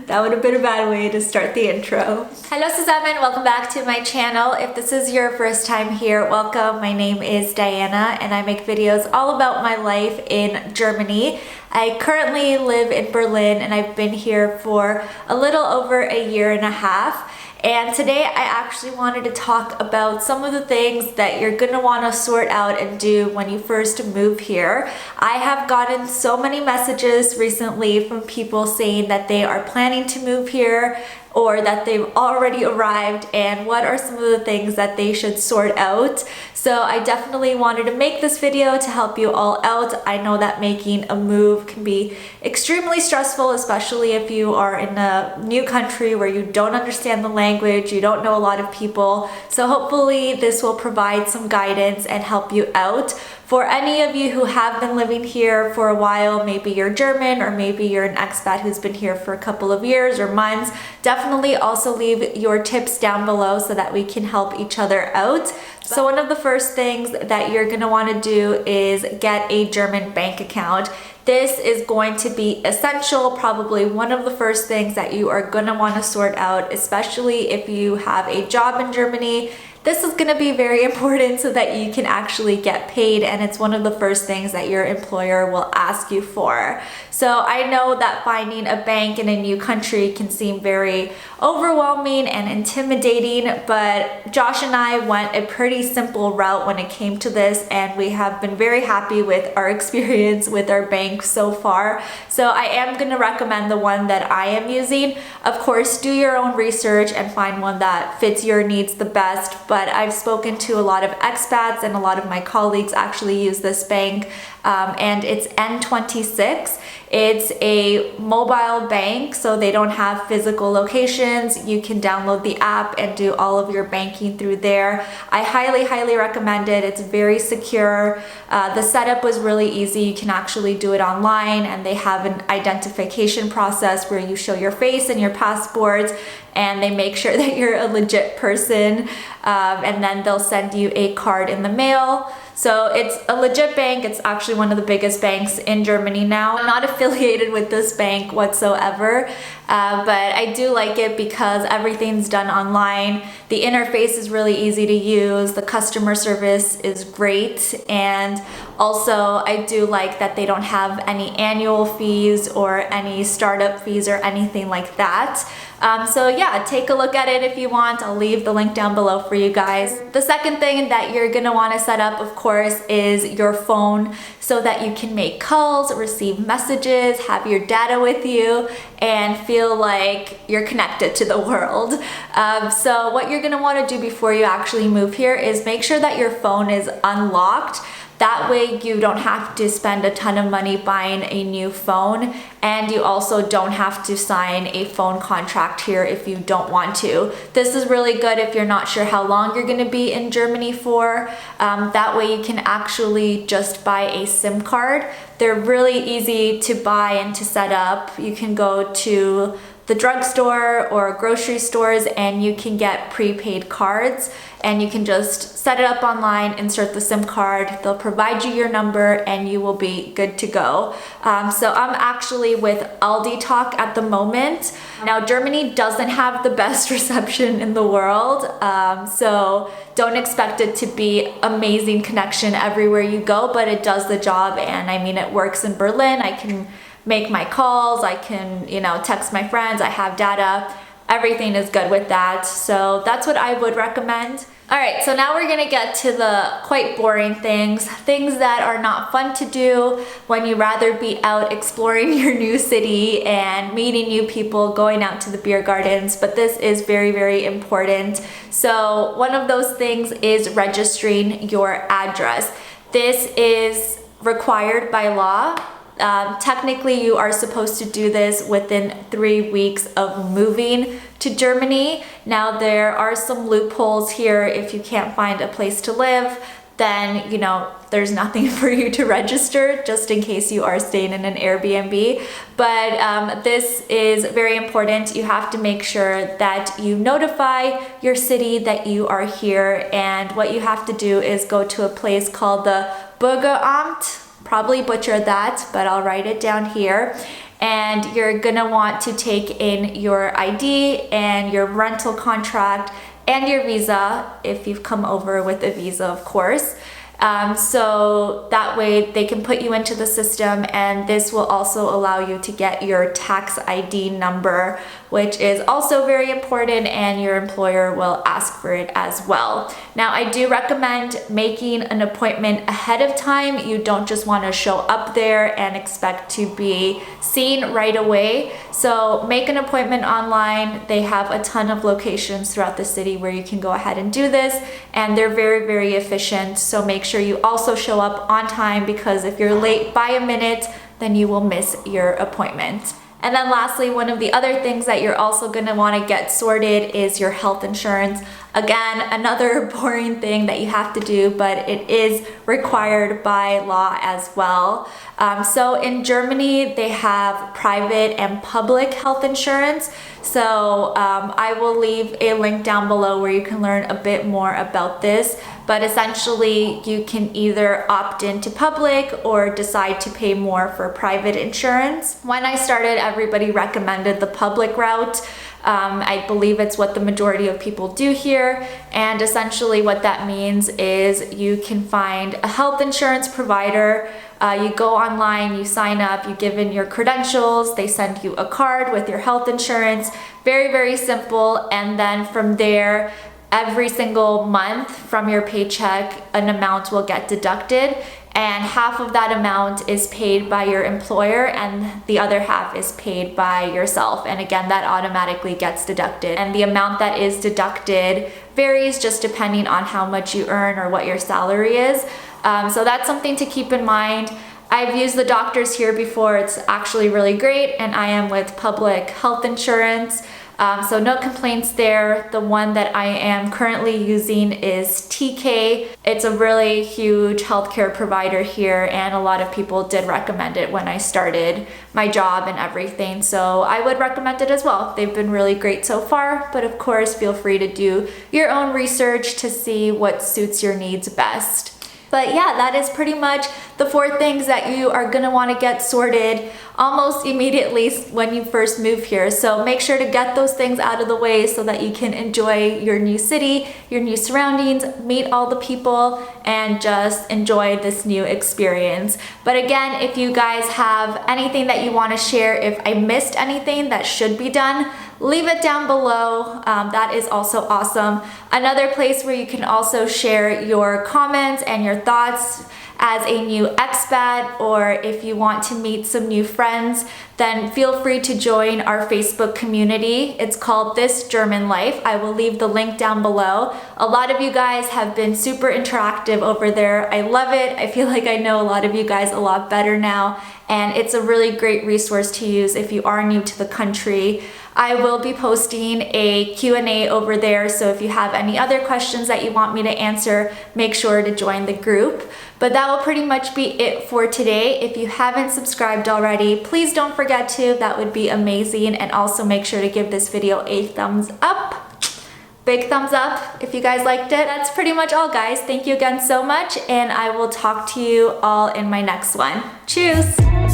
That would have been a bad way to start the intro. Hello zusammen, welcome back to my channel. If this is your first time here, welcome. My name is Diana and I make videos all about my life in Germany. I currently live in Berlin and I've been here for a little over a year and a half. And today I actually wanted to talk about some of the things that you're gonna wanna sort out and do when you first move here. I have gotten so many messages recently from people saying that they are planning to move here or that they've already arrived, and what are some of the things that they should sort out. So I definitely wanted to make this video to help you all out. I know that making a move can be extremely stressful, especially if you are in a new country where you don't understand the language, you don't know a lot of people. So hopefully this will provide some guidance and help you out. For any of you who have been living here for a while, maybe you're German or maybe you're an expat who's been here for a couple of years or months, definitely also leave your tips down below so that we can help each other out. So one of the first things that you're gonna wanna do is get a German bank account. This is going to be essential, probably one of the first things that you are gonna wanna sort out, especially if you have a job in Germany. This is gonna be very important so that you can actually get paid, and it's one of the first things that your employer will ask you for. So I know that finding a bank in a new country can seem very overwhelming and intimidating, but Josh and I went a pretty simple route when it came to this, and we have been very happy with our experience with our bank so far. So I am gonna recommend the one that I am using. Of course, do your own research and find one that fits your needs the best. But I've spoken to a lot of expats and a lot of my colleagues actually use this bank, and it's N26. It's a mobile bank, so they don't have physical locations. You can download the app and do all of your banking through there. I highly recommend it. It's very secure. The setup was really easy. You can actually do it online, and they have an identification process where you show your face and your passport, and they make sure that you're a legit person, and then they'll send you a card in the mail. So it's a legit bank. It's actually one of the biggest banks in Germany now. I'm not affiliated with this bank whatsoever, but I do like it because everything's done online. The interface is really easy to use. The customer service is great, and also I do like that they don't have any annual fees or any startup fees or anything like that. So yeah, take a look at it if you want. I'll leave the link down below for you guys. The second thing that you're gonna wanna set up, of course, is your phone so that you can make calls, receive messages, have your data with you, and feel like you're connected to the world. So what you're gonna wanna do before you actually move here is make sure that your phone is unlocked. That way you don't have to spend a ton of money buying a new phone, and you also don't have to sign a phone contract here if you don't want to. This is really good if you're not sure how long you're gonna be in Germany for. That way you can actually just buy a SIM card. They're really easy to buy and to set up. You can go to the drugstore or grocery stores and you can get prepaid cards, and you can just set it up online, insert the SIM card, they'll provide you your number, and you will be good to go. So I'm actually with Aldi Talk at the moment. Now Germany doesn't have the best reception in the world, so don't expect it to be amazing connection everywhere you go, but it does the job, and I mean it works in Berlin. I can make my calls, I can, text my friends, I have data, everything is good with that. So that's what I would recommend. All right, so now we're gonna get to the quite boring things that are not fun to do when you rather be out exploring your new city and meeting new people, going out to the beer gardens, but this is very important. So one of those things is registering your address. This is required by law. Technically, you are supposed to do this within 3 weeks of moving to Germany. Now, there are some loopholes here. If you can't find a place to live, then, there's nothing for you to register, just in case you are staying in an Airbnb. But this is very important. You have to make sure that you notify your city that you are here. And what you have to do is go to a place called the BÜRGERAMT. Probably butchered that, but I'll write it down here. and you're gonna want to take in your ID and your rental contract and your visa, if you've come over with a visa, of course. So that way they can put you into the system, and this will also allow you to get your tax ID number, which is also very important, and your employer will ask for it as well. Now, I do recommend making an appointment ahead of time. You don't just want to show up there and expect to be seen right away. So make an appointment online. They have a ton of locations throughout the city where you can go ahead and do this, and they're very, very efficient. So make sure you also show up on time, because if you're late by a minute, then you will miss your appointment. And then lastly, one of the other things that you're also going to want to get sorted is your health insurance. Again, another boring thing that you have to do, but it is required by law as well. So in Germany, they have private and public health insurance. So I will leave a link down below where you can learn a bit more about this. But essentially, you can either opt into public or decide to pay more for private insurance. When I started, everybody recommended the public route. I believe it's what the majority of people do here. And essentially what that means is you can find a health insurance provider. You go online, you sign up, you give in your credentials, they send you a card with your health insurance. Very, very simple. And then from there, every single month from your paycheck, an amount will get deducted, and half of that amount is paid by your employer and the other half is paid by yourself. And again, that automatically gets deducted. And the amount that is deducted varies just depending on how much you earn or what your salary is. So that's something to keep in mind. I've used the doctors here before. It's actually really great, and I am with public health insurance. So no complaints there. The one that I am currently using is TK. It's a really huge healthcare provider here, and a lot of people did recommend it when I started my job and everything. So I would recommend it as well. They've been really great so far, but of course, feel free to do your own research to see what suits your needs best. But yeah, that is pretty much the 4 things that you are gonna wanna get sorted almost immediately when you first move here. So make sure to get those things out of the way so that you can enjoy your new city, your new surroundings, meet all the people, and just enjoy this new experience. But again, if you guys have anything that you wanna share, if I missed anything that should be done, leave it down below. That is also awesome. Another place where you can also share your comments and your thoughts as a new expat, or if you want to meet some new friends, then feel free to join our Facebook community. It's called This German Life. I will leave the link down below. A lot of you guys have been super interactive over there. I love it. I feel like I know a lot of you guys a lot better now, and it's a really great resource to use if you are new to the country. I will be posting a Q&A over there, so if you have any other questions that you want me to answer, make sure to join the group. But that will pretty much be it for today. If you haven't subscribed already, please don't forget to. That would be amazing. And also make sure to give this video a thumbs up. Big thumbs up if you guys liked it. That's pretty much all, guys. Thank you again so much, and I will talk to you all in my next one. Cheers!